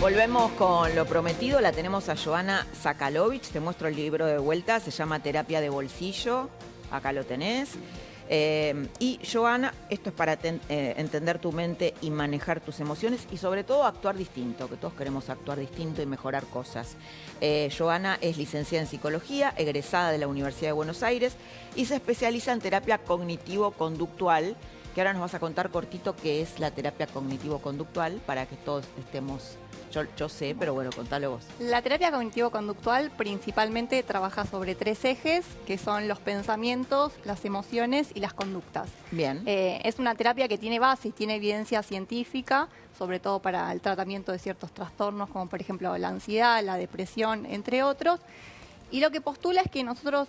Volvemos con lo prometido, la tenemos a Joana Sakalovich, te muestro el libro de vuelta, se llama Terapia de Bolsillo, acá lo tenés. Y Joana, esto es para entender tu mente y manejar tus emociones y sobre todo actuar distinto, que todos queremos actuar distinto y mejorar cosas. Joana es licenciada en psicología, egresada de la Universidad de Buenos Aires y se especializa en terapia cognitivo-conductual, que ahora nos vas a contar cortito qué es la terapia cognitivo-conductual para que todos estemos... Yo sé, pero bueno, contalo vos. La terapia cognitivo-conductual principalmente trabaja sobre 3 ejes, que son los pensamientos, las emociones y las conductas. Bien. Es una terapia que tiene base y tiene evidencia científica, sobre todo para el tratamiento de ciertos trastornos, como por ejemplo la ansiedad, la depresión, entre otros. Y lo que postula es que nosotros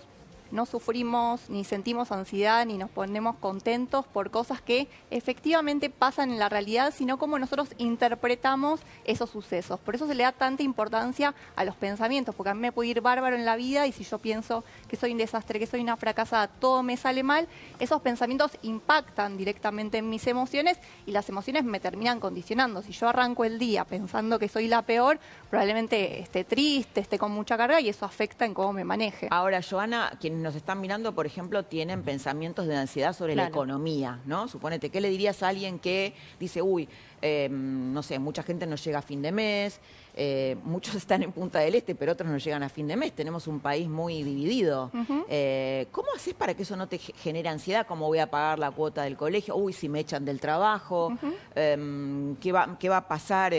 no sufrimos, ni sentimos ansiedad, ni nos ponemos contentos por cosas que efectivamente pasan en la realidad, sino como nosotros interpretamos esos sucesos. Por eso se le da tanta importancia a los pensamientos, porque a mí me puede ir bárbaro en la vida y si yo pienso que soy un desastre, que soy una fracasada, todo me sale mal, esos pensamientos impactan directamente en mis emociones y las emociones me terminan condicionando. Si yo arranco el día pensando que soy la peor, probablemente esté triste, esté con mucha carga y eso afecta en cómo me maneje. Ahora, Joana, quienes nos están mirando, por ejemplo, tienen pensamientos de ansiedad sobre la economía, ¿no? Suponete, ¿qué le dirías a alguien que dice, uy, no sé, mucha gente no llega a fin de mes, muchos están en Punta del Este, pero otros no llegan a fin de mes, tenemos un país muy dividido. ¿Cómo haces para que eso no te genere ansiedad? ¿Cómo voy a pagar la cuota del colegio? Uy, si me echan del trabajo, ¿qué va a pasar?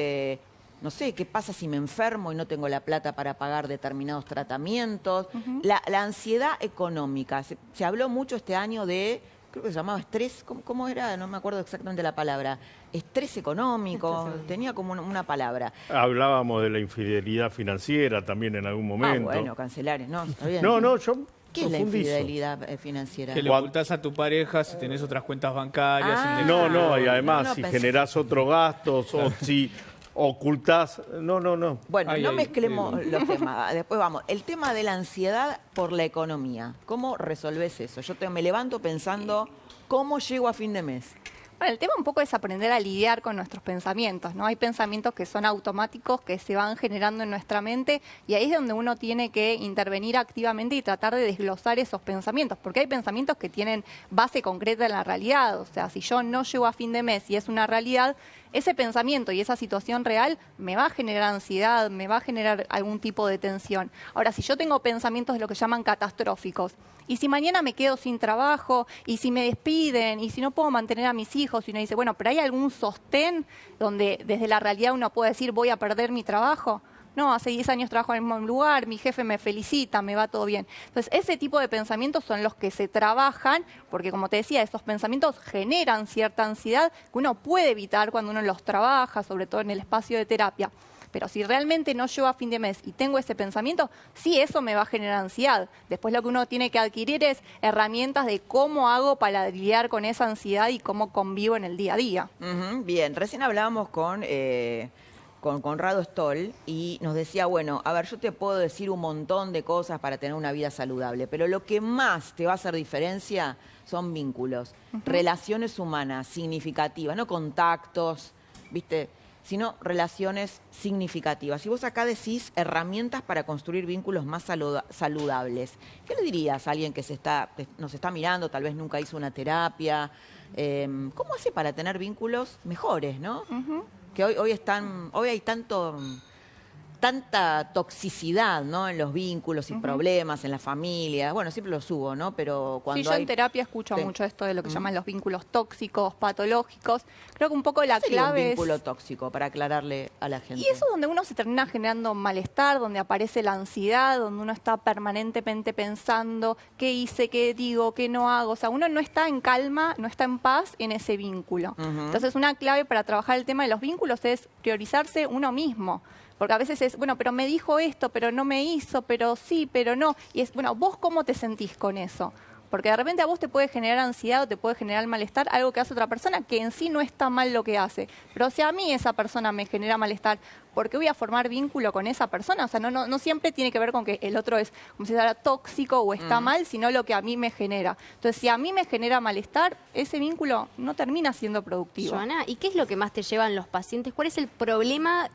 No sé, ¿qué pasa si me enfermo y no tengo la plata para pagar determinados tratamientos? La ansiedad económica. Se habló mucho este año de, creo que se llamaba estrés, ¿cómo era? No me acuerdo exactamente la palabra. Estrés económico, tenía como una palabra. Hablábamos de la infidelidad financiera también en algún momento. Bueno, cancelar, no, está bien. No, yo ¿Qué es la profundizo. infidelidad financiera? Que le ocultás a tu pareja si tenés otras cuentas bancarias. No, y además No, si pensé. generás otros gastos o si ocultás... No. Bueno, no mezclemos los temas. Después vamos. El tema de la ansiedad por la economía. ¿Cómo resolvés eso? Me levanto pensando, ¿cómo llego a fin de mes? Bueno, el tema un poco es aprender a lidiar con nuestros pensamientos, ¿no? Hay pensamientos que son automáticos, que se van generando en nuestra mente y ahí es donde uno tiene que intervenir activamente y tratar de desglosar esos pensamientos, porque hay pensamientos que tienen base concreta en la realidad. O sea, si yo no llego a fin de mes y es una realidad, ese pensamiento y esa situación real me va a generar ansiedad, me va a generar algún tipo de tensión. Ahora, si yo tengo pensamientos de lo que llaman catastróficos, y si mañana me quedo sin trabajo, y si me despiden, y si no puedo mantener a mis hijos, y uno dice, bueno, pero ¿hay algún sostén donde desde la realidad uno puede decir voy a perder mi trabajo? No, hace 10 años trabajo en el mismo lugar, mi jefe me felicita, me va todo bien. Entonces, ese tipo de pensamientos son los que se trabajan, porque como te decía, esos pensamientos generan cierta ansiedad que uno puede evitar cuando uno los trabaja, sobre todo en el espacio de terapia. Pero si realmente no llego a fin de mes y tengo ese pensamiento, sí, eso me va a generar ansiedad. Después lo que uno tiene que adquirir es herramientas de cómo hago para lidiar con esa ansiedad y cómo convivo en el día a día. Bien, recién hablábamos con Conrado Stoll y nos decía, bueno, a ver, yo te puedo decir un montón de cosas para tener una vida saludable, pero lo que más te va a hacer diferencia son vínculos, relaciones humanas significativas, no contactos, ¿viste?, sino relaciones significativas. Y vos acá decís herramientas para construir vínculos más saludables. ¿Qué le dirías a alguien que nos está mirando, tal vez nunca hizo una terapia? ¿Cómo hace para tener vínculos mejores, no? Que hoy hay tanta toxicidad, ¿no?, en los vínculos y problemas, en la familia. Bueno, siempre los hubo, ¿no? Pero cuando Sí, yo en terapia escucho mucho esto de lo que llaman los vínculos tóxicos, patológicos. Creo que un poco la clave un es... vínculo tóxico, para aclararle a la gente. Y eso es donde uno se termina generando malestar, donde aparece la ansiedad, donde uno está permanentemente pensando qué hice, qué digo, qué no hago. O sea, uno no está en calma, no está en paz en ese vínculo. Entonces, una clave para trabajar el tema de los vínculos es priorizarse uno mismo. Porque a veces es, bueno, pero me dijo esto, pero no me hizo, pero sí, pero no. Y es, bueno, ¿vos cómo te sentís con eso? Porque de repente a vos te puede generar ansiedad o te puede generar malestar algo que hace otra persona que en sí no está mal lo que hace. Pero si a mí esa persona me genera malestar, ¿por qué voy a formar vínculo con esa persona? O sea, no siempre tiene que ver con que el otro es como si fuera tóxico o está mal, sino lo que a mí me genera. Entonces, si a mí me genera malestar, ese vínculo no termina siendo productivo. Joana, ¿y qué es lo que más te llevan los pacientes? ¿Cuál es el problema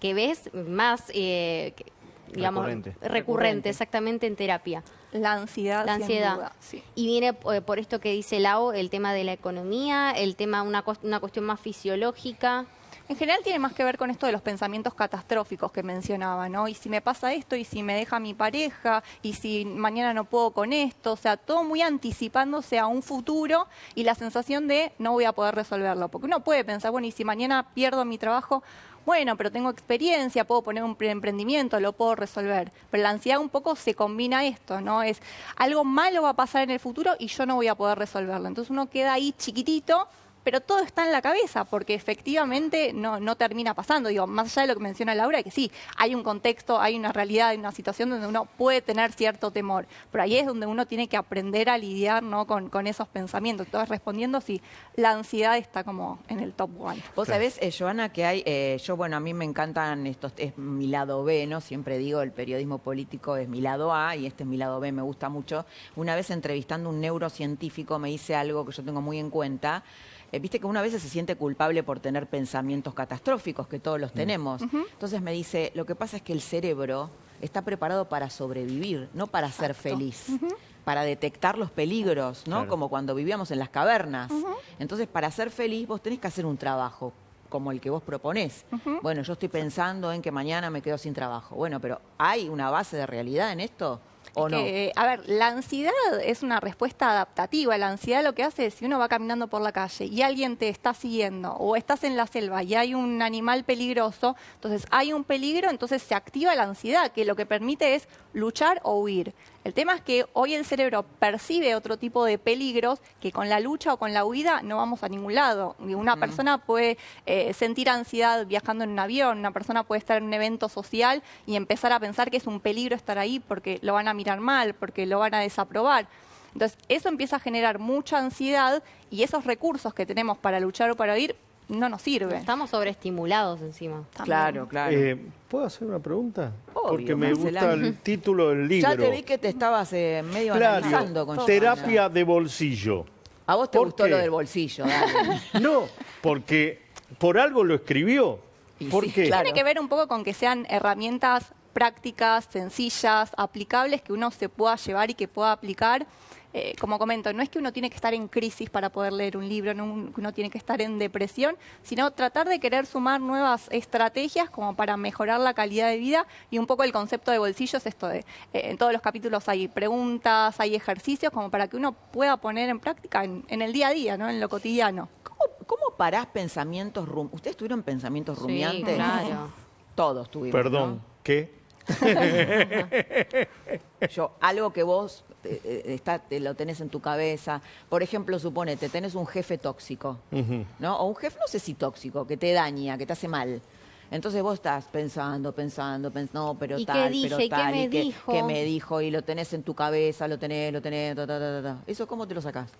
que ves más, digamos, recurrente, exactamente en terapia. La ansiedad, La ansiedad. sin duda, sí. Y viene por esto que dice Lau, el tema de la economía, el tema, una cuestión más fisiológica. En general tiene más que ver con esto de los pensamientos catastróficos que mencionaba, ¿no? Y si me pasa esto, y si me deja mi pareja, y si mañana no puedo con esto, o sea, todo muy anticipándose a un futuro y la sensación de no voy a poder resolverlo. Porque uno puede pensar, bueno, y si mañana pierdo mi trabajo, bueno, pero tengo experiencia, puedo poner un emprendimiento, lo puedo resolver. Pero la ansiedad un poco se combina a esto, ¿no? Es algo malo va a pasar en el futuro y yo no voy a poder resolverlo. Entonces uno queda ahí chiquitito, pero todo está en la cabeza, porque efectivamente no termina pasando. Digo, más allá de lo que menciona Laura, que sí, hay un contexto, hay una realidad, hay una situación donde uno puede tener cierto temor, pero ahí es donde uno tiene que aprender a lidiar, ¿no? con esos pensamientos. Entonces, respondiendo, sí, la ansiedad está como en el top one. Vos sabés, Joana, que hay, a mí me encantan estos, es mi lado B, ¿no? Siempre digo, el periodismo político es mi lado A y este es mi lado B, me gusta mucho. Una vez entrevistando a un neurocientífico me dice algo que yo tengo muy en cuenta. Viste que una vez se siente culpable por tener pensamientos catastróficos, que todos los tenemos. Entonces me dice, lo que pasa es que el cerebro está preparado para sobrevivir, no para ser feliz. Para detectar los peligros, ¿no? Claro. Como cuando vivíamos en las cavernas. Entonces, para ser feliz, vos tenés que hacer un trabajo como el que vos proponés. Bueno, yo estoy pensando en que mañana me quedo sin trabajo. Bueno, pero ¿hay una base de realidad en esto? ¿O no? A ver, la ansiedad es una respuesta adaptativa. La ansiedad lo que hace es, si uno va caminando por la calle y alguien te está siguiendo, o estás en la selva y hay un animal peligroso, entonces hay un peligro, entonces se activa la ansiedad, que lo que permite es luchar o huir. El tema es que hoy el cerebro percibe otro tipo de peligros que con la lucha o con la huida no vamos a ningún lado. Una persona puede sentir ansiedad viajando en un avión, una persona puede estar en un evento social y empezar a pensar que es un peligro estar ahí porque lo van a mirar mal, porque lo van a desaprobar. Entonces, eso empieza a generar mucha ansiedad y esos recursos que tenemos para luchar o para huir no nos sirven. Estamos sobreestimulados encima. Claro, claro. ¿Puedo hacer una pregunta? Obvio, porque me Marcela. gusta el título del libro. Ya te vi que te estabas medio Claro, analizando con terapia Joana. de bolsillo. A vos te ¿Por gustó qué? lo del bolsillo, dale. No, porque por algo lo escribió. Y ¿Por sí, qué? claro. Tiene que ver un poco con que sean herramientas prácticas, sencillas, aplicables, que uno se pueda llevar y que pueda aplicar. Como comento, no es que uno tiene que estar en crisis para poder leer un libro, no que uno tiene que estar en depresión, sino tratar de querer sumar nuevas estrategias como para mejorar la calidad de vida. Y un poco el concepto de bolsillo es esto de, en todos los capítulos hay preguntas, hay ejercicios como para que uno pueda poner en práctica en el día a día, ¿no? En lo cotidiano. ¿Cómo parás pensamientos ¿Ustedes tuvieron pensamientos rumiantes? Sí, claro. Todos tuvimos, Perdón, ¿no? ¿qué? Algo que vos lo tenés en tu cabeza. Por ejemplo, suponete, tenés un jefe tóxico, ¿no? O un jefe, no sé si tóxico, que te daña, que te hace mal. Entonces vos estás pensando, no, pero ¿Y tal, qué dije? pero ¿Y tal. qué me dijo? ¿Qué me dijo? Y lo tenés en tu cabeza, lo tenés, ta. ¿Eso cómo te lo sacás?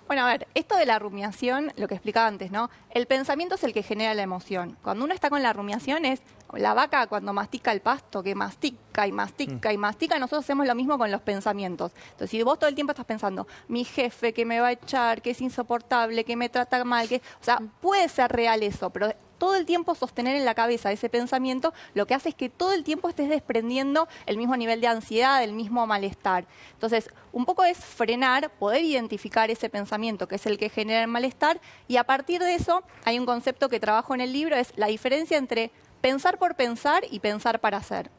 Bueno, a ver, esto de la rumiación, lo que explicaba antes, ¿no? El pensamiento es el que genera la emoción. Cuando uno está con la rumiación es la vaca cuando mastica el pasto, que mastica y mastica y mastica. Nosotros hacemos lo mismo con los pensamientos. Entonces, si vos todo el tiempo estás pensando, mi jefe que me va a echar, que es insoportable, que me trata mal, o sea, puede ser real eso, pero todo el tiempo sostener en la cabeza ese pensamiento, lo que hace es que todo el tiempo estés desprendiendo el mismo nivel de ansiedad, el mismo malestar. Entonces, un poco es frenar, poder identificar ese pensamiento que es el que genera el malestar, y a partir de eso hay un concepto que trabajo en el libro, es la diferencia entre pensar por pensar y pensar para hacer.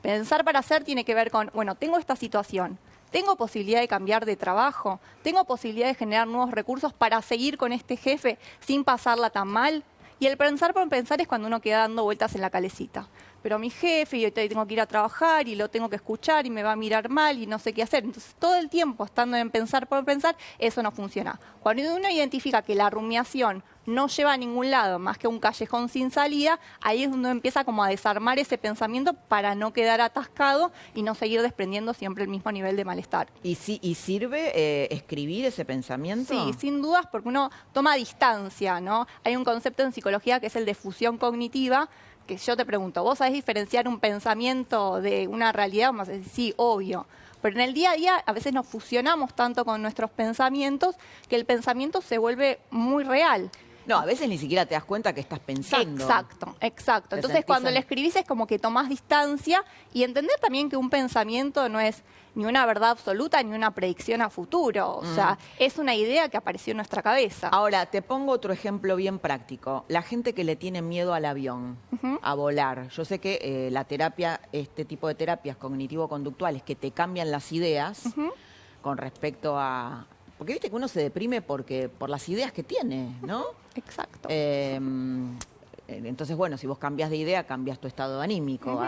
Pensar para hacer tiene que ver con, bueno, tengo esta situación, tengo posibilidad de cambiar de trabajo, tengo posibilidad de generar nuevos recursos para seguir con este jefe sin pasarla tan mal. Y el pensar por pensar es cuando uno queda dando vueltas en la calecita. Pero mi jefe, y hoy tengo que ir a trabajar y lo tengo que escuchar y me va a mirar mal y no sé qué hacer. Entonces, todo el tiempo estando en pensar por pensar, eso no funciona. Cuando uno identifica que la rumiación no lleva a ningún lado más que un callejón sin salida, ahí es donde empieza como a desarmar ese pensamiento para no quedar atascado y no seguir desprendiendo siempre el mismo nivel de malestar. ¿Y sirve escribir ese pensamiento? Sí, sin dudas, porque uno toma distancia, ¿no? Hay un concepto en psicología que es el de fusión cognitiva, que yo te pregunto, ¿vos sabés diferenciar un pensamiento de una realidad? Vamos a decir, sí, obvio. Pero en el día a día a veces nos fusionamos tanto con nuestros pensamientos que el pensamiento se vuelve muy real. No, a veces ni siquiera te das cuenta que estás pensando. Exacto, exacto. Te Entonces, sentís cuando en- le escribís es como que tomás distancia y entender también que un pensamiento no es ni una verdad absoluta ni una predicción a futuro. O sea, es una idea que apareció en nuestra cabeza. Ahora, te pongo otro ejemplo bien práctico. La gente que le tiene miedo al avión, a volar. Yo sé que la terapia, este tipo de terapias cognitivo-conductuales que te cambian las ideas con respecto a... Porque viste que uno se deprime por las ideas que tiene, ¿no? Exacto. Entonces, bueno, si vos cambias de idea, cambias tu estado anímico.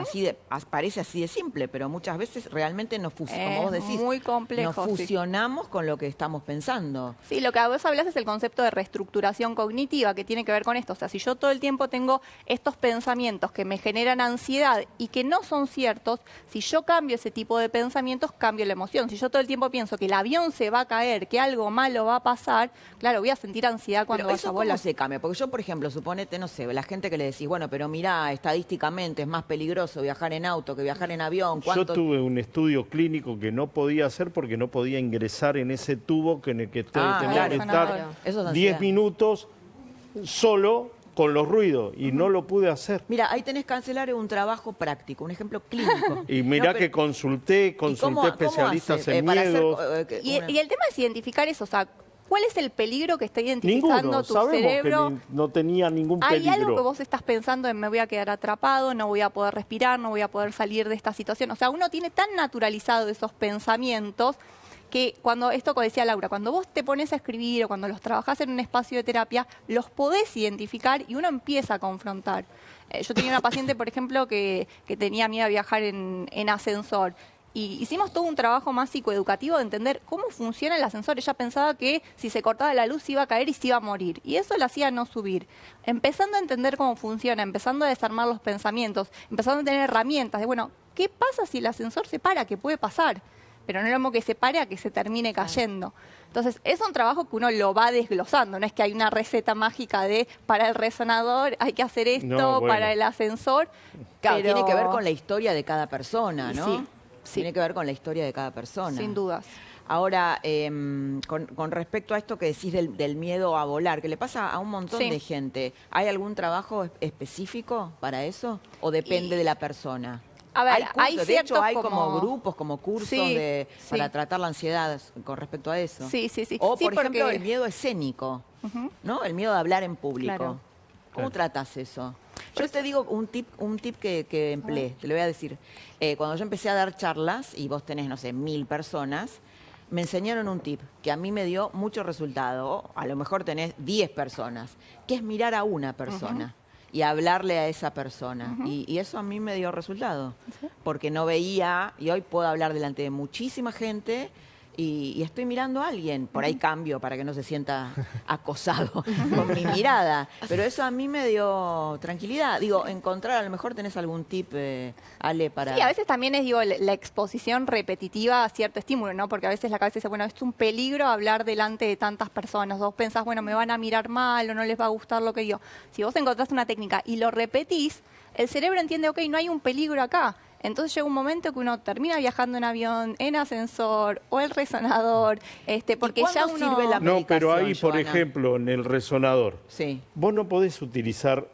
Parece así de simple, pero muchas veces realmente no como vos decís, muy complejo, nos fusionamos con lo que estamos pensando. Sí, lo que vos hablas es el concepto de reestructuración cognitiva, que tiene que ver con esto. O sea, si yo todo el tiempo tengo estos pensamientos que me generan ansiedad y que no son ciertos, si yo cambio ese tipo de pensamientos, cambio la emoción. Si yo todo el tiempo pienso que el avión se va a caer, que algo malo va a pasar, claro, voy a sentir ansiedad cuando Pero vaya eso a ¿cómo volar. se cambia? Porque yo, por ejemplo, suponete, no sé, la gente que le decís, bueno, pero mirá, estadísticamente es más peligroso viajar en auto que viajar en avión. Yo tuve un estudio clínico que no podía hacer porque no podía ingresar en ese tubo en el que tenía claro. que estar Eso es 10 ansiedad. minutos solo con los ruidos y no lo pude hacer. Mira, ahí tenés cancelar un trabajo práctico, un ejemplo clínico. Y mirá No, que pero- consulté ¿y cómo especialistas hace, en para hacer, miedos. Y el tema es identificar eso, o sea, ¿cuál es el peligro que está identificando Ninguno, tu sabemos cerebro? que no tenía ningún Hay peligro. algo que vos estás pensando en me voy a quedar atrapado, no voy a poder respirar, no voy a poder salir de esta situación. O sea, uno tiene tan naturalizado esos pensamientos que cuando, esto que decía Laura, cuando vos te pones a escribir o cuando los trabajás en un espacio de terapia, los podés identificar y uno empieza a confrontar. Yo tenía una paciente, por ejemplo, que tenía miedo a viajar en ascensor. Y hicimos todo un trabajo más psicoeducativo de entender cómo funciona el ascensor. Ella pensaba que si se cortaba la luz iba a caer y se iba a morir. Y eso la hacía no subir. Empezando a entender cómo funciona, empezando a desarmar los pensamientos, empezando a tener herramientas de, bueno, ¿qué pasa si el ascensor se para? ¿Qué puede pasar? Pero no es lo mismo que se pare a que se termine cayendo. Entonces, es un trabajo que uno lo va desglosando. No es que hay una receta mágica de para el resonador hay que hacer esto, No, bueno. para el ascensor. Claro, pero- tiene que ver con la historia de cada persona, Y ¿no? sí, sí. Tiene que ver con la historia de cada persona. Sin dudas. Ahora, con respecto a esto que decís del miedo a volar, que le pasa a un montón Sí. de gente, ¿hay algún trabajo específico para eso? ¿O depende de la persona? A ver, hay de hecho, ciertos hay como como- grupos, como cursos Sí, para sí. tratar la ansiedad con respecto a eso. Sí, sí, sí. O, Sí, por ejemplo, porque- el miedo escénico, ¿no? El miedo de hablar en público. Claro. ¿Cómo tratas eso? Yo te digo un tip que empleé, te lo voy a decir. Cuando yo empecé a dar charlas, y vos tenés, no sé, 1000 personas, me enseñaron un tip que a mí me dio mucho resultado. A lo mejor tenés 10 personas, que es mirar a una persona y hablarle a esa persona. Y eso a mí me dio resultado, porque no veía, y hoy puedo hablar delante de muchísima gente y estoy mirando a alguien. Por ahí cambio para que no se sienta acosado con mi mirada. Pero eso a mí me dio tranquilidad. Digo, encontrar, a lo mejor tenés algún tip, Ale, para... Sí, a veces también es, digo, la exposición repetitiva a cierto estímulo, ¿no? Porque a veces la cabeza dice, bueno, es un peligro hablar delante de tantas personas. Vos pensás, bueno, me van a mirar mal o no les va a gustar lo que digo. Si vos encontrás una técnica y lo repetís, el cerebro entiende, ok, no hay un peligro acá. Entonces llega un momento que uno termina viajando en avión, en ascensor o el resonador, porque cuándo ya uno... sirve la No, pero ahí, medicación, por Joana? ejemplo, en el resonador, Sí. vos no podés utilizar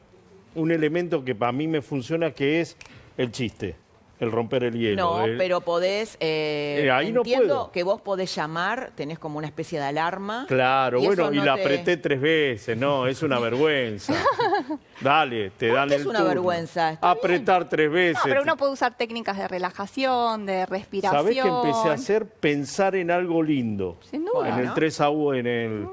un elemento que para mí me funciona, que es el chiste, el romper el hielo. No, el- pero podés... ahí no entiendo puedo. que vos podés llamar, tenés como una especie de alarma. Claro, y bueno, eso y no la te- apreté 3 veces, no, es una vergüenza. Dale, te ¿Por dan qué el es una turno. vergüenza? Está Apretar 3 veces. No, pero uno puede usar técnicas de relajación, de respiración. ¿Sabés qué empecé a hacer? Pensar en algo lindo. Sin duda. En el Bueno. 3-1 en el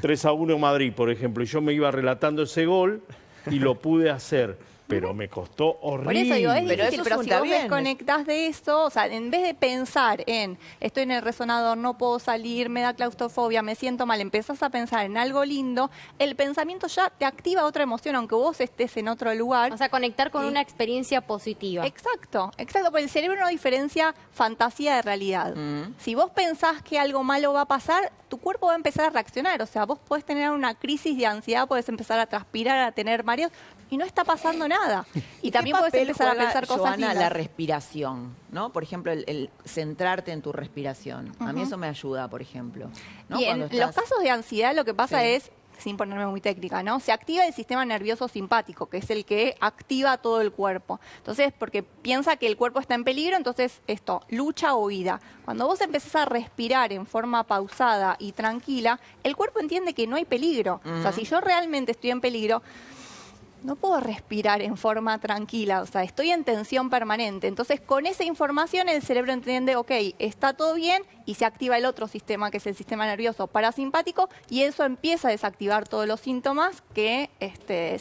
3-1 en Madrid, por ejemplo. Y yo me iba relatando ese gol y lo pude hacer. Pero me costó horrible. Por eso digo, es Pero difícil, eso pero si está vos bien. desconectás de eso, o sea, en vez de pensar en estoy en el resonador, no puedo salir, me da claustrofobia, me siento mal, empezás a pensar en algo lindo, el pensamiento ya te activa otra emoción, aunque vos estés en otro lugar. O sea, conectar con Sí. una experiencia positiva. Exacto, exacto, porque el cerebro no diferencia fantasía de realidad. Si vos pensás que algo malo va a pasar, tu cuerpo va a empezar a reaccionar. O sea, vos podés tener una crisis de ansiedad, podés empezar a transpirar, a tener mareos, y no está pasando nada. Y también ¿Qué podés papel empezar a juega, pensar cosas Joana, lindas. la respiración, ¿no? Por ejemplo, el centrarte en tu respiración. A mí eso me ayuda, por ejemplo. ¿no? Y Cuando en los estás- casos de ansiedad lo que pasa Sí. es sin ponerme muy técnica, ¿no? Se activa el sistema nervioso simpático, que es el que activa todo el cuerpo. Entonces, porque piensa que el cuerpo está en peligro, entonces esto, lucha o huida. Cuando vos empezás a respirar en forma pausada y tranquila, el cuerpo entiende que no hay peligro. O sea, si yo realmente estoy en peligro, no puedo respirar en forma tranquila, o sea, estoy en tensión permanente. Entonces, con esa información el cerebro entiende, ok, está todo bien, y se activa el otro sistema, que es el sistema nervioso parasimpático, y eso empieza a desactivar todos los síntomas que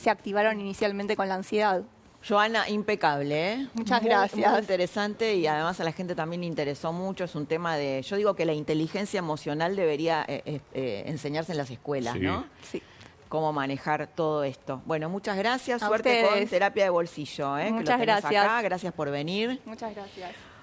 se activaron inicialmente con la ansiedad. Joana, impecable, ¿eh? Muchas gracias. Muy interesante, y además a la gente también le interesó mucho. Es un tema de, yo digo que la inteligencia emocional debería enseñarse en las escuelas, Sí. ¿no? Sí. Cómo manejar todo esto. Bueno, muchas gracias. A Suerte con ustedes. terapia de bolsillo, ¿eh? Muchas que lo tenés gracias. acá. Gracias por venir. Muchas gracias.